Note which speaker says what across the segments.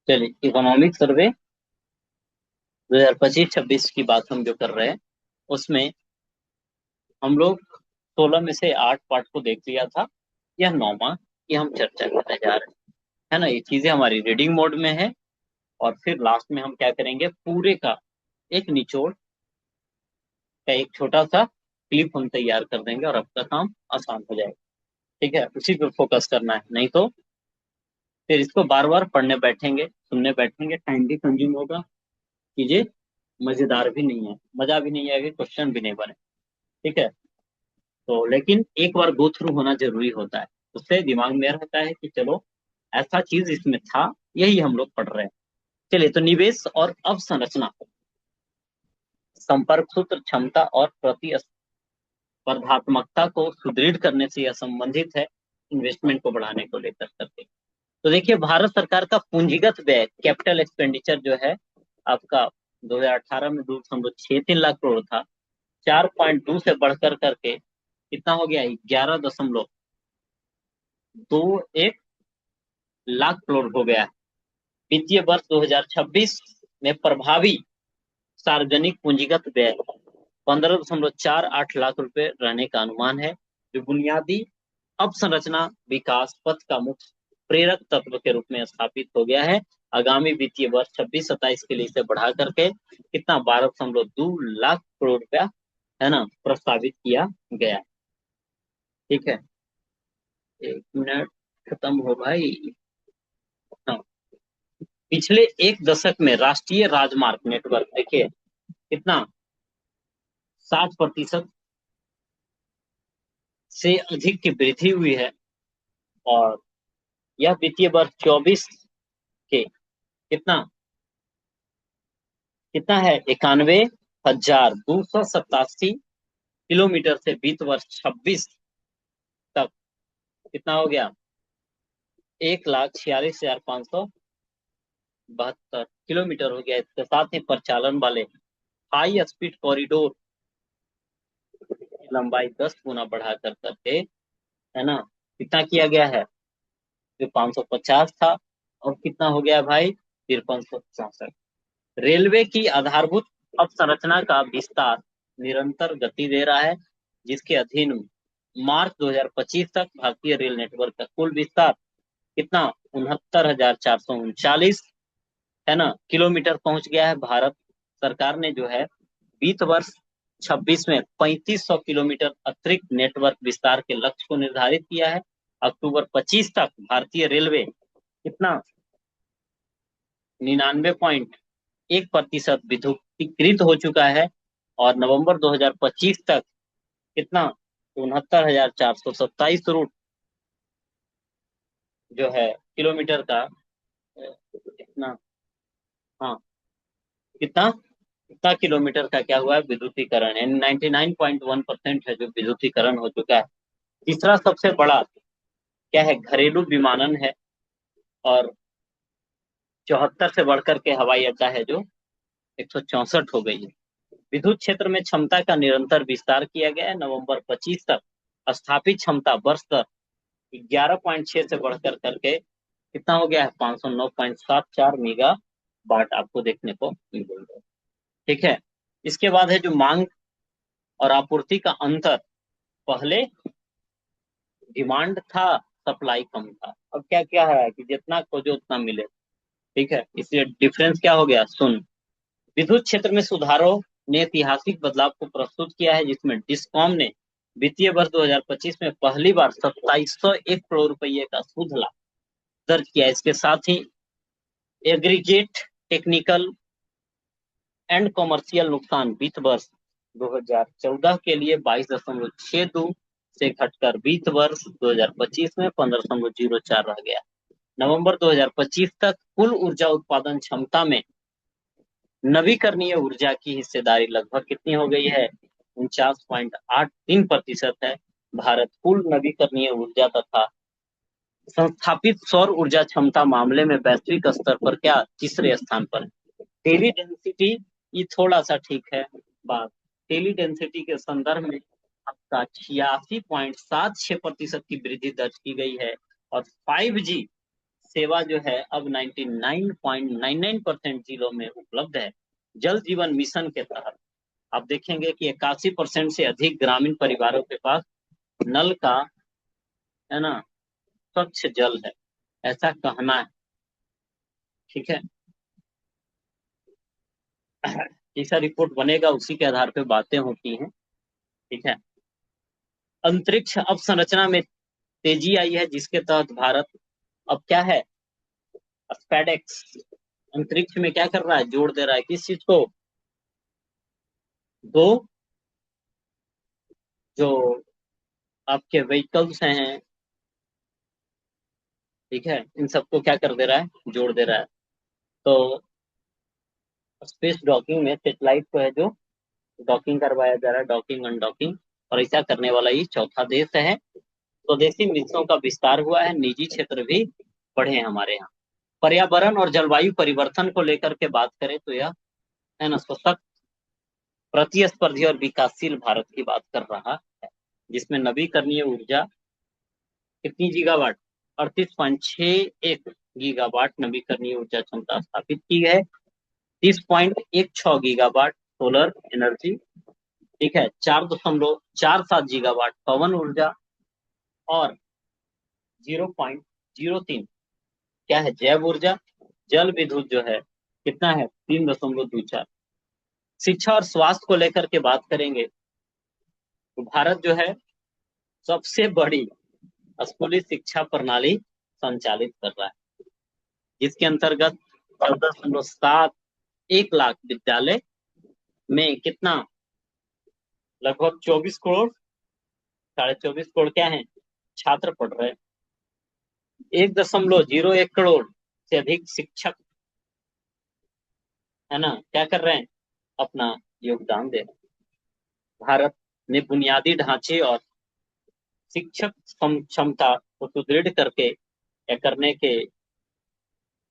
Speaker 1: चलिए, economic survey 2025-26 की बात हम जो कर रहे हैं उसमें हम लोग 16 में से 8 पार्ट को देख लिया था। यह 9वां की हम चर्चा करने जा रहे हैं, है ना। ये चीजें हमारी रीडिंग मोड में है और फिर लास्ट में हम क्या करेंगे, पूरे का एक निचोड़ का एक छोटा सा क्लिप हम तैयार कर देंगे और आपका काम आसान हो जाएगा। ठीक है, उसी पे फोकस करना है, नहीं तो फिर इसको बार बार पढ़ने बैठेंगे, सुनने बैठेंगे, टाइम भी कंज्यूम होगा, चीजें मजेदार भी नहीं है, मजा भी नहीं आएगा, क्वेश्चन भी नहीं बने। ठीक है, तो लेकिन एक बार गो थ्रू होना जरूरी होता है। उससे दिमाग में रहता है कि चलो ऐसा चीज इसमें था, यही हम लोग पढ़ रहे हैं। चलिए, तो निवेश और अवसंरचना, संपर्क सूत्र, क्षमता और प्रतिस्पर्धात्मकता को सुदृढ़ करने से यह संबंधित है, इन्वेस्टमेंट को बढ़ाने को लेकर करके। तो देखिए, भारत सरकार का पूंजीगत व्यय, कैपिटल एक्सपेंडिचर जो है आपका 2018 में 2.63 लाख करोड़ था। 4.2 से बढ़कर करके कितना हो गया, 11.21 लाख करोड़ हो गया है। वित्तीय वर्ष 2026 में प्रभावी सार्वजनिक पूंजीगत व्यय 15.48 लाख रुपए रहने का अनुमान है, जो बुनियादी अवसंरचना विकास पथ का मुख्य प्रेरक तत्व के रूप में स्थापित हो गया है। आगामी वित्तीय वर्ष 26-27 के लिए इसे बढ़ा करके कितना, 12.2 लाख करोड़ रुपया, है ना, प्रस्तावित किया गया है। ठीक है, एक मिनट, खत्म हो भाई। हाँ, पिछले एक दशक में राष्ट्रीय राजमार्ग नेटवर्क देखिए कितना, 60% से अधिक की वृद्धि हुई है। और यह वित्तीय वर्ष 24 के कितना कितना है, 91,287 किलोमीटर से वित्त वर्ष 26 तक कितना हो गया, 1,46,572 हो गया। इसके साथ ही परिचालन वाले हाई स्पीड कॉरिडोर की लंबाई 10 गुना बढ़ा कर करके, है ना, कितना किया गया है, जो 550 था और कितना हो गया भाई, 5364। रेलवे की आधारभूत अवसंरचना का विस्तार निरंतर गति दे रहा है, जिसके अधीन मार्च 2025 तक भारतीय रेल नेटवर्क का कुल विस्तार कितना, 69,439, है ना, किलोमीटर पहुंच गया है। भारत सरकार ने जो है वित्त वर्ष 26 में 3500 किलोमीटर अतिरिक्त नेटवर्क विस्तार के लक्ष्य को निर्धारित किया है। अक्टूबर 25 तक भारतीय रेलवे कितना, 99.1% विद्युतीकृत हो चुका है। और नवंबर 2025 तक कितना, 69,427 रूट जो है किलोमीटर का, कितना, हाँ, कितना कितना किलोमीटर का क्या हुआ है, विद्युतीकरण है, 99.1% है जो विद्युतीकरण हो चुका है। तीसरा सबसे बड़ा क्या है, घरेलू विमानन है। और 74 से बढ़कर के हवाई अड्डा है जो 164 हो गई है। विद्युत क्षेत्र में क्षमता का निरंतर विस्तार किया गया है। नवंबर 25 तक स्थापित क्षमता वर्ष दर 11.6 से बढ़कर करके कितना हो गया है, 509.74 मेगा वाट आपको देखने को मिल रही है। ठीक है, इसके बाद है जो मांग और आपूर्ति का अंतर। पहले डिमांड था, सप्लाई कम था, अब क्या क्या है कि जितना खोजो उतना मिले। ठीक है, इसलिए डिफरेंस क्या हो गया, सुन। विद्युत क्षेत्र में सुधारों ने ऐतिहासिक बदलाव को प्रस्तुत किया है, जिसमें डिस्कॉम ने वित्तीय वर्ष 2025 में पहली बार 2701 करोड़ रुपए का शुद्ध लाभ दर्ज किया। इसके साथ ही एग्रीगेट टेक्निकल एंड कॉमर्शियल नुकसान वित्त वर्ष 2014 के लिए 22.62 से घटकर वित्त वर्ष 2025 में 15.04 रह गया। नवंबर 2025 तक कुल ऊर्जा उत्पादन क्षमता में नवीकरणीय ऊर्जा की हिस्सेदारी लगभग कितनी हो गई है, 49.83% है। भारत कुल नवीकरणीय ऊर्जा तथा संस्थापित सौर ऊर्जा क्षमता मामले में वैश्विक स्तर पर क्या, तीसरे स्थान पर है। डेली डेंसिटी, ये थोड़ा सा ठीक है बात। डेली डेंसिटी के संदर्भ में आपका 86.76% की वृद्धि दर्ज की गई है। और 5G सेवा जो है अब 99.99% जिलों में उपलब्ध है। जल जीवन मिशन के तहत आप देखेंगे कि 81% से अधिक ग्रामीण परिवारों के पास नल का, है ना, स्वच्छ जल है, ऐसा कहना है। ठीक है, जैसा रिपोर्ट बनेगा उसी के आधार पे बातें होती हैं। ठीक है, अंतरिक्ष अवसंरचना में तेजी आई है, जिसके तहत भारत अब क्या है, स्पेडेक्स अंतरिक्ष में क्या कर रहा है, जोड़ दे रहा है किस चीज को, दो जो आपके व्हीकल्स हैं, ठीक है, इन सबको क्या कर दे रहा है, जोड़ दे रहा है। तो स्पेस डॉकिंग में सेटेलाइट को है जो डॉकिंग करवाया जा रहा है, डॉकिंग अनडॉकिंग, और ऐसा करने वाला ये चौथा देश है। स्वदेशी मिशनों का विस्तार हुआ है, निजी क्षेत्र भी बढ़े हैं हमारे यहाँ। पर्यावरण और जलवायु परिवर्तन को लेकर के बात करें तो यह, है ना, सशक्त, प्रतिस्पर्धी और विकासशील भारत की बात कर रहा है, जिसमें नवीकरणीय ऊर्जा कितनी गीगावाट, 38.61 गीगावाट नवीकरणीय ऊर्जा क्षमता स्थापित की है। 30.16 गीगावाट सोलर एनर्जी, ठीक है, 4.47 गीगावाट पवन ऊर्जा, और 0.03 क्या है, जैव ऊर्जा। जल विद्युत जो है कितना है, 3.24। शिक्षा और स्वास्थ्य को लेकर के बात करेंगे तो भारत जो है सबसे बड़ी स्कूली शिक्षा प्रणाली संचालित कर रहा है, जिसके अंतर्गत 14.71 लाख विद्यालय में कितना, लगभग 24 करोड़, 24.5 करोड़ क्या है, छात्र पढ़ रहे हैं। 1.01 करोड़ से अधिक शिक्षक, है ना, क्या कर रहे हैं, अपना योगदान दे रहे हैं। भारत ने बुनियादी ढांचे और शिक्षक क्षमता को सुदृढ़ करके या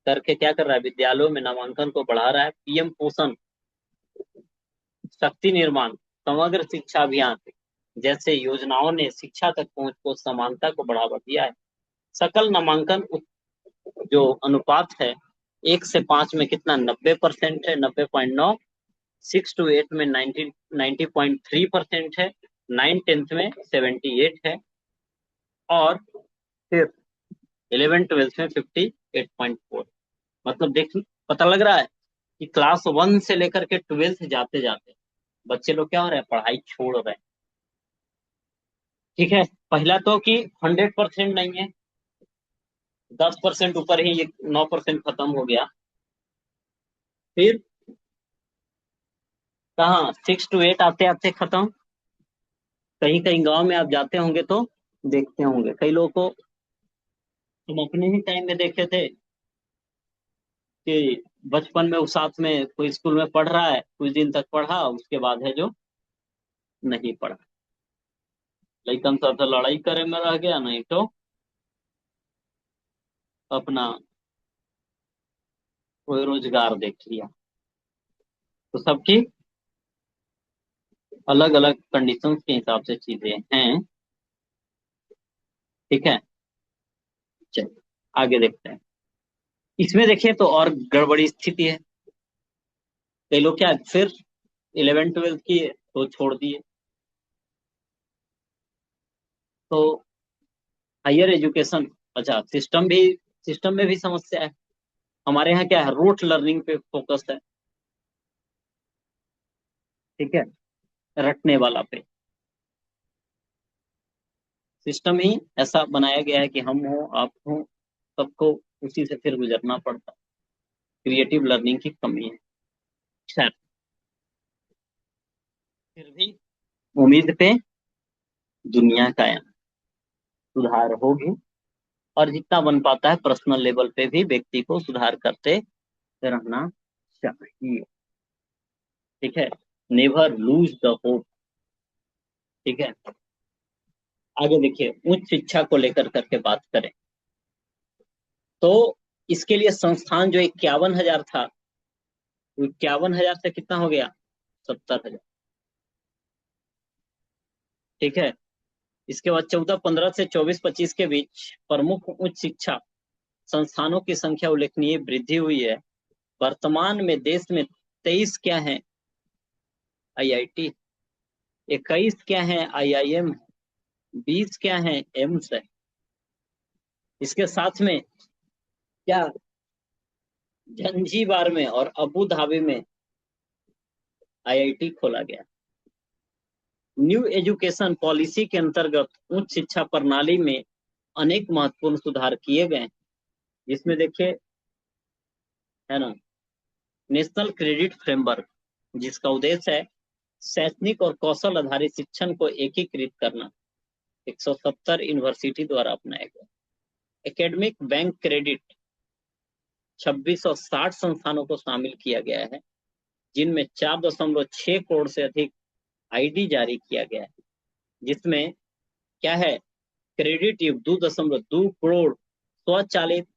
Speaker 1: करके क्या कर रहा है, विद्यालयों में नामांकन को बढ़ा रहा है। पीएम पोषण, शक्ति निर्माण, समग्र शिक्षा अभियान जैसे योजनाओं ने शिक्षा तक पहुंच को, समानता को बढ़ावा दिया है। सकल नामांकन जो अनुपात है 1 से 5 में कितना, 90% है, 90.9। 6 to 8 में 90.3% है। 9th-10th में 78 है, और फिर 11th-12th में 58.4। मतलब देख, पता लग रहा है कि क्लास 1 से लेकर के 12th जाते जाते बच्चे लोग क्या हो रहे हैं, पढ़ाई छोड़ रहे हैं। ठीक है, पहला तो कि 100% नहीं है, 10% ऊपर ही, ये 9% खत्म हो गया। फिर कहाँ 6 to 8 आते आते खत्म। कहीं कहीं गांव में आप जाते होंगे तो देखते होंगे कई लोगों को, हम अपने ही टाइम में देखे थे कि बचपन में उस साथ में कोई स्कूल में पढ़ रहा है, कुछ दिन तक पढ़ा, उसके बाद है जो नहीं पढ़ा, लेकिन सब तो लड़ाई करे में रह गया, नहीं तो अपना कोई रोजगार देख लिया। तो सबकी अलग अलग कंडीशंस के हिसाब से चीजें हैं। ठीक है, चलिए आगे देखते हैं। इसमें देखिए तो और गड़बड़ी स्थिति है। कई लोग क्या फिर 11th-12th किए तो छोड़ दिए। तो हायर एजुकेशन, अच्छा, सिस्टम में भी समस्या है। हमारे यहाँ क्या है, रूट लर्निंग पे फोकस है। ठीक है, रटने वाला पे सिस्टम ही ऐसा बनाया गया है कि हम हो, आप हो, सबको उसी से फिर गुजरना पड़ता है। क्रिएटिव लर्निंग की कमी है। खैर, फिर भी उम्मीद पे दुनिया कायम, सुधार होगी, और जितना बन पाता है पर्सनल लेवल पे भी व्यक्ति को सुधार करते रहना चाहिए। ठीक है, नेवर लूज द होप। ठीक है, आगे देखिए, उच्च शिक्षा को लेकर करके बात करें तो इसके लिए संस्थान जो 51,000 था, वो 51,000 से कितना हो गया, 70,000। ठीक है, इसके बाद 14-15 से 24-25 के बीच प्रमुख उच्च शिक्षा संस्थानों की संख्या उल्लेखनीय वृद्धि हुई है। वर्तमान में देश में 23 क्या है IIT, 21 क्या है IIM, 20 क्या है एम्स है। इसके साथ में क्या जंजीबार में और अबू धाबी में IIT खोला गया। न्यू एजुकेशन पॉलिसी के अंतर्गत उच्च शिक्षा प्रणाली में अनेक महत्वपूर्ण सुधार किए गए, जिसमें देखिए है ना नेशनल क्रेडिट फ्रेमवर्क, जिसका उद्देश्य है शैक्षणिक और कौशल आधारित शिक्षण को एकीकृत करना, 170 यूनिवर्सिटी द्वारा अपनाया गया। एकेडमिक बैंक क्रेडिट 2660 संस्थानों को शामिल किया गया है, जिनमें 4.6 करोड़ से अधिक ID जारी किया गया है, जिसमें क्या है क्रेडिट युक्त 2.2 करोड़ स्वचालित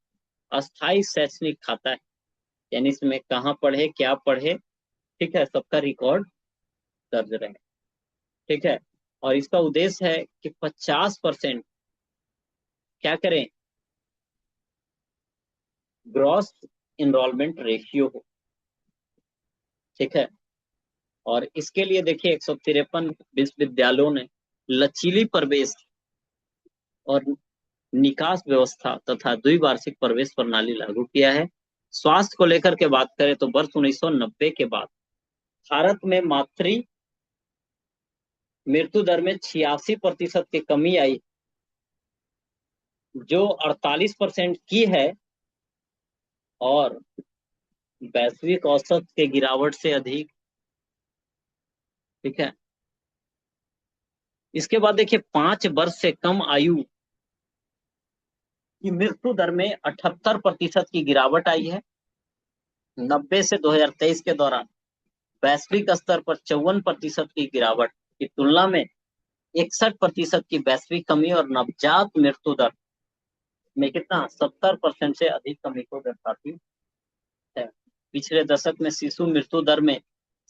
Speaker 1: अस्थायी शैक्षणिक खाता है, यानी इसमें कहाँ पढ़े क्या पढ़े, ठीक है, सबका रिकॉर्ड दर्ज रहे, ठीक है। और इसका उद्देश्य है कि 50% क्या करें ग्रॉस इनरोलमेंट रेशियो हो, ठीक है। और इसके लिए देखिए 153 विश्वविद्यालयों ने लचीली प्रवेश और निकास व्यवस्था तथा द्विवार्षिक प्रवेश प्रणाली लागू किया है। स्वास्थ्य को लेकर के बात करें तो वर्ष 1990 के बाद भारत में मातृ मृत्यु दर में 86% की कमी आई, जो 48% की है, और वैश्विक औसत के गिरावट से अधिक, ठीक है। इसके बाद देखिए 5 वर्ष से कम आयु की मृत्यु दर में 78% की गिरावट आई है। 90 से 2023 के दौरान वैश्विक स्तर पर 54% की गिरावट की तुलना में 61% की वैश्विक कमी और नवजात मृत्यु दर में कितना 70% से अधिक कमी को दर्शाती है। पिछले दशक में शिशु मृत्यु दर में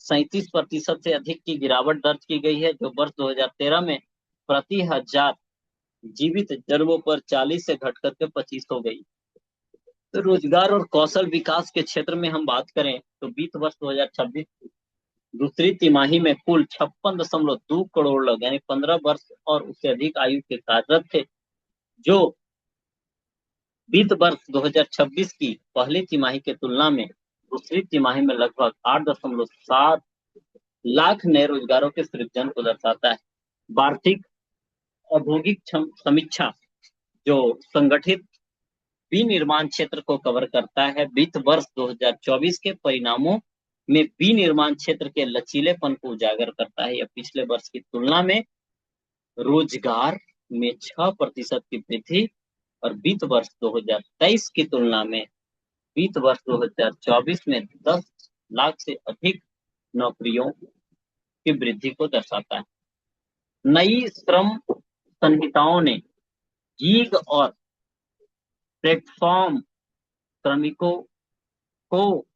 Speaker 1: 37% से अधिक की गिरावट दर्ज की गई है, जो वर्ष 2013 में प्रति 1000 जीवित जन्मों पर 40 से घटकर के 25 हो गई। तो रोजगार और कौशल विकास के क्षेत्र में हम बात करें तो वित्त वर्ष 2026 दूसरी तिमाही में कुल 56.2 करोड़ लोग यानी 15 वर्ष और उससे अधिक आयु के कार्यरत थे, जो वित्त वर्ष 2026 की पहली तिमाही की तुलना में दूसरी तिमाही में लगभग 8.7 लाख नए रोजगारों के सृजन को दर्शाता है। वार्षिक औद्योगिक समीक्षा जो संगठित विनिर्माण क्षेत्र को कवर करता है, वित्त वर्ष 2024 के परिणामों में विनिर्माण क्षेत्र के लचीलेपन को उजागर करता है। यह पिछले वर्ष की तुलना में रोजगार में 6% की वृद्धि और वित्त वर्ष 2023 की तुलना में वित्त वर्ष 2024 में 10 लाख से अधिक नौकरियों की वृद्धि को दर्शाता है। नई श्रम संहिताओं ने गीग और प्लेटफॉर्म श्रमिकों को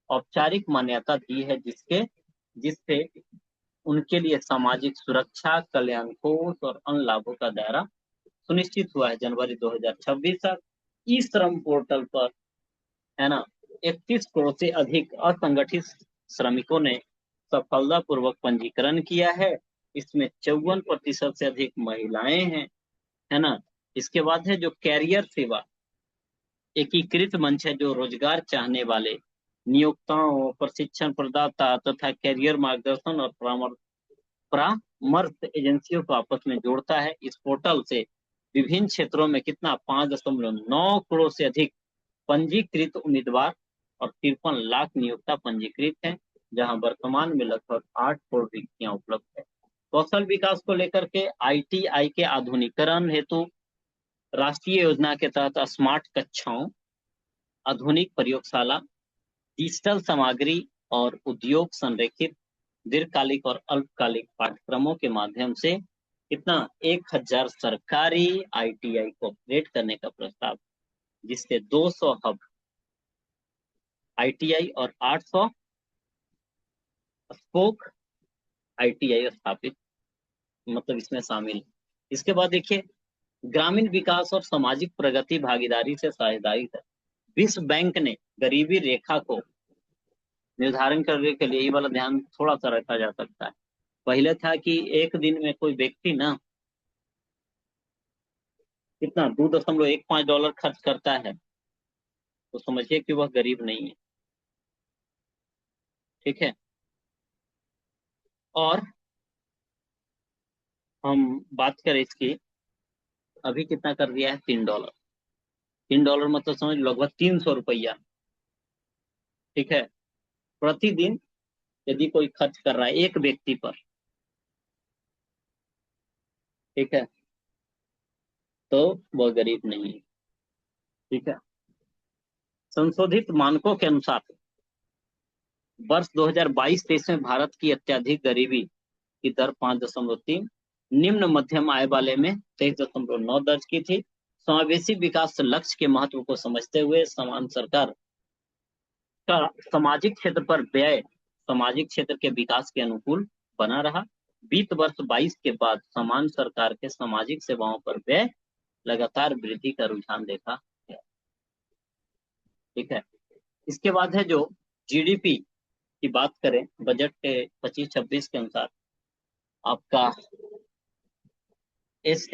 Speaker 1: औपचारिक मान्यता दी है, जिससे उनके लिए सामाजिक सुरक्षा, कल्याण कोष और अन्य लाभों का दायरा सुनिश्चित हुआ है। जनवरी 2026 तक ई श्रम पोर्टल पर है ना 31 करोड़ से अधिक असंगठित श्रमिकों ने सफलतापूर्वक पंजीकरण किया है। इसमें 54% से अधिक महिलाएं हैं, है ना। इसके बाद है जो कैरियर सेवा एकीकृत मंच है, जो रोजगार चाहने वाले नियोक्ताओं, प्रशिक्षण प्रदाता तथा कैरियर मार्गदर्शन और परामर्श एजेंसियों को आपस में जोड़ता है। इस पोर्टल से विभिन्न क्षेत्रों में कितना 5.9 करोड़ से अधिक पंजीकृत उम्मीदवार और 53 लाख नियोक्ता पंजीकृत हैं, जहां वर्तमान में लगभग 8 करोड़ रिक्तियां उपलब्ध है। कौशल विकास को लेकर के ITI के आधुनिकीकरण हेतु राष्ट्रीय योजना के तहत स्मार्ट कक्षाओं, आधुनिक प्रयोगशाला, डिजिटल सामग्री और उद्योग संरेखित दीर्घकालिक और अल्पकालिक पाठ्यक्रमों के माध्यम से कितना 1000 सरकारी ITI को अपग्रेड करने का प्रस्ताव, जिससे 200 हब ITI और 800 स्पोक ITI स्थापित मतलब इसमें शामिल है। इसके बाद देखिए ग्रामीण विकास और सामाजिक प्रगति भागीदारी से साझेदारी है। विश्व बैंक ने गरीबी रेखा को निर्धारण करने के लिए ये वाला ध्यान थोड़ा सा रखा जा सकता है। पहले था कि एक दिन में कोई व्यक्ति ना कितना $2.15 खर्च करता है, तो समझिए कि वह गरीब नहीं है। ठीक है। और हम बात करें इसकी, अभी कितना कर दिया है, $3। $3 मतलब समझ लगभग 300 रुपया। ठीक है। प्रतिदिन यदि कोई खर्च कर रहा है एक व्यक्ति पर, ठीक है, तो वह गरीब नहीं है। ठीक है। संशोधित मानकों के अनुसार वर्ष 2022-23 में भारत की अत्यधिक गरीबी की दर 5.3, निम्न मध्यम आय वाले में 23.9 दर्ज की थी। समावेशी विकास लक्ष्य के महत्व को समझते हुए समान सरकार का सामाजिक क्षेत्र पर व्यय सामाजिक क्षेत्र के विकास के अनुकूल बना रहा। वित्त वर्ष 22 के बाद समान सरकार के सामाजिक सेवाओं पर व्यय लगातार वृद्धि का रुझान देखा गया। ठीक है। इसके बाद है जो जीडीपी की बात करें, बजट के 25-26 के अनुसार आपका एस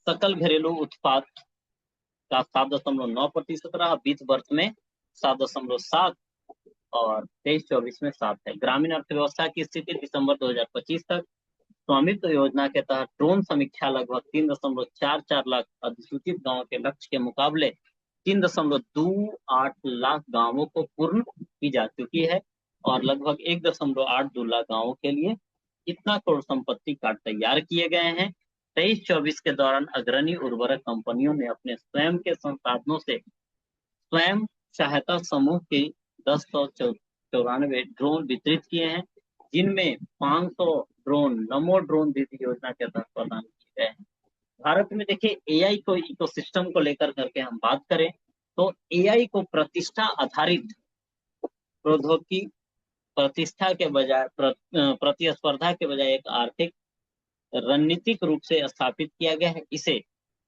Speaker 1: सकल घरेलू उत्पाद का 7.9% रहा। वित्त वर्ष में 7.7 और 23-24 में 7 है। ग्रामीण अर्थव्यवस्था की स्थिति दिसंबर 2025 तक स्वामित्व योजना के तहत ड्रोन समीक्षा लगभग 3.44 लाख अधिसूचित गांवों के लक्ष्य के मुकाबले 3.28 लाख गांवों को पूर्ण की जा चुकी है और लगभग 1.82 लाख गांवों के लिए इतना करोड़ संपत्ति कार्ड तैयार किए गए हैं। 23-24 के दौरान अग्रणी उर्वरक कंपनियों ने अपने स्वयं के संसाधनों से स्वयं सहायता समूह के 1094 ड्रोन वितरित किए हैं, जिनमें 500 ड्रोन नमो ड्रोन दीदी योजना के तहत प्रदान किए गए हैं। भारत में देखिए एआई को इकोसिस्टम को लेकर करके हम बात करें तो एआई को प्रतिष्ठा आधारित प्रौद्योगिकी प्रतिष्ठा के बजाय प्रतिस्पर्धा के बजाय एक आर्थिक रणनीतिक रूप से स्थापित किया गया है। इसे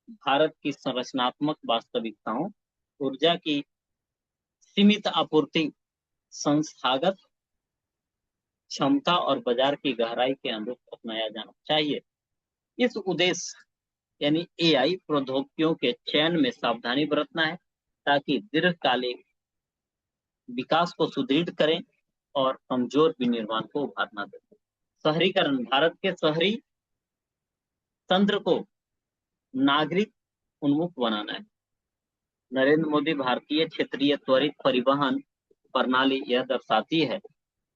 Speaker 1: भारत की संरचनात्मक वास्तविकताओं, ऊर्जा की सीमित आपूर्ति, संस्थागत क्षमता और बाजार की गहराई के अनुरूप अपनाया जाना चाहिए। इस उद्देश्य यानी एआई प्रौद्योगिकियों के चयन में सावधानी बरतना है ताकि दीर्घकालिक विकास को सुदृढ़ करें और कमजोर विनिर्माण को उभारना दें। शहरीकरण, भारत के शहरी तंत्र को नागरिक उन्मुख बनाना है। नरेंद्र मोदी भारतीय क्षेत्रीय त्वरित परिवहन प्रणाली यह दर्शाती है,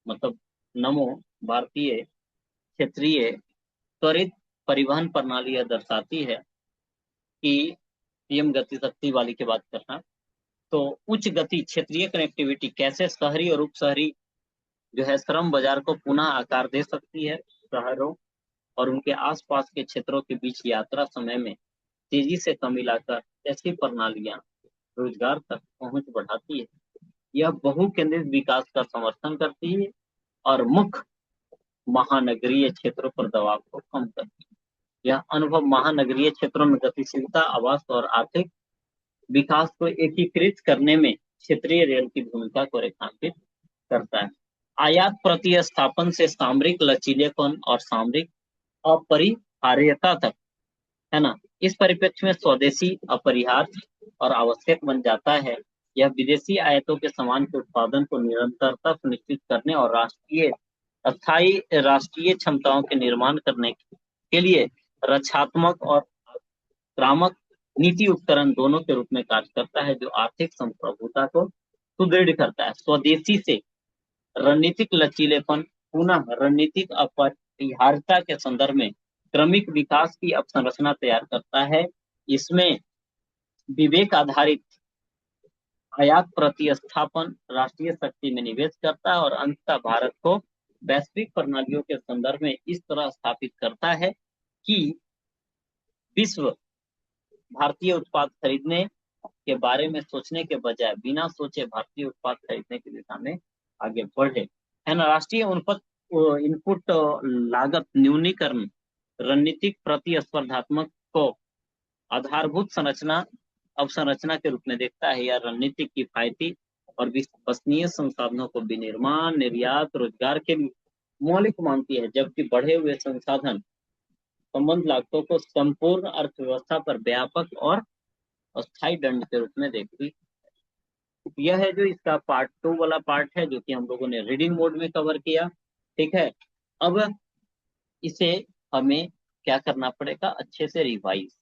Speaker 1: मतलब नमो भारतीय क्षेत्रीय त्वरित परिवहन प्रणाली यह दर्शाती है कि पीएम गति शक्ति वाली की बात करना, तो उच्च गति क्षेत्रीय कनेक्टिविटी कैसे शहरी और उप शहरी जो है श्रम बाजार को पुनः आकार दे सकती है। शहरों और उनके आसपास के क्षेत्रों के बीच यात्रा समय में तेजी से कमी लाकर ऐसी प्रणालियां रोजगार तक पहुंच बढ़ाती है। यह बहुकेंद्रित विकास का समर्थन करती है और मुख्य महानगरीय क्षेत्रों पर दबाव को कम करती है। यह अनुभव महानगरीय क्षेत्रों में गतिशीलता, आवास और आर्थिक विकास को एकीकृत करने में क्षेत्रीय रेल की भूमिका को रेखांकित करता है। आयात प्रतिस्थापन से सामरिक लचीलेपन और सामरिक अपरिहार्यता तक, है ना, इस परिप्रेक्ष्य में स्वदेशी अपरिहार्य और आवश्यक बन जाता है। यह विदेशी आयातों के सामान के उत्पादन को निरंतरता सुनिश्चित करने और अस्थायी राष्ट्रीय क्षमताओं के निर्माण करने के लिए रक्षात्मक और आक्रामक नीति उपकरण दोनों के रूप में कार्य करता है, जो आर्थिक संप्रभुता को सुदृढ़ करता है। स्वदेशी से रणनीतिक लचीलेपन पुनः रणनीतिक अपरिहार्यता के संदर्भ में क्रमिक विकास की अवसंरचना तैयार करता है। इसमें विवेक आधारित आयात प्रतिस्थापन राष्ट्रीय शक्ति में निवेश करता है और अंततः भारत को वैश्विक प्रणालियों के संदर्भ में इस तरह स्थापित करता है कि विश्व भारतीय उत्पाद खरीदने के बारे में सोचने के बजाय बिना सोचे भारतीय उत्पाद खरीदने की दिशा में आगे बढ़े, है ना। राष्ट्रीय इनपुट लागत न्यूनीकरण रणनीतिक प्रतिस्पर्धात्मक को आधारभूत संरचना अवसंरचना के रूप में देखता है, या रणनीतिक किफायती और विश्वसनीय संसाधनों को विनिर्माण, निर्यात, रोजगार के लिए मौलिक मानती है, जबकि बढ़े हुए संसाधन संबंध लागतों को संपूर्ण अर्थव्यवस्था पर व्यापक और अस्थायी दंड के रूप में देखती है। यह है जो इसका पार्ट 2 वाला पार्ट है, जो कि हम लोगों ने रीडिंग मोड में कवर किया। ठीक है, अब इसे हमें क्या करना पड़ेगा, अच्छे से रिवाइज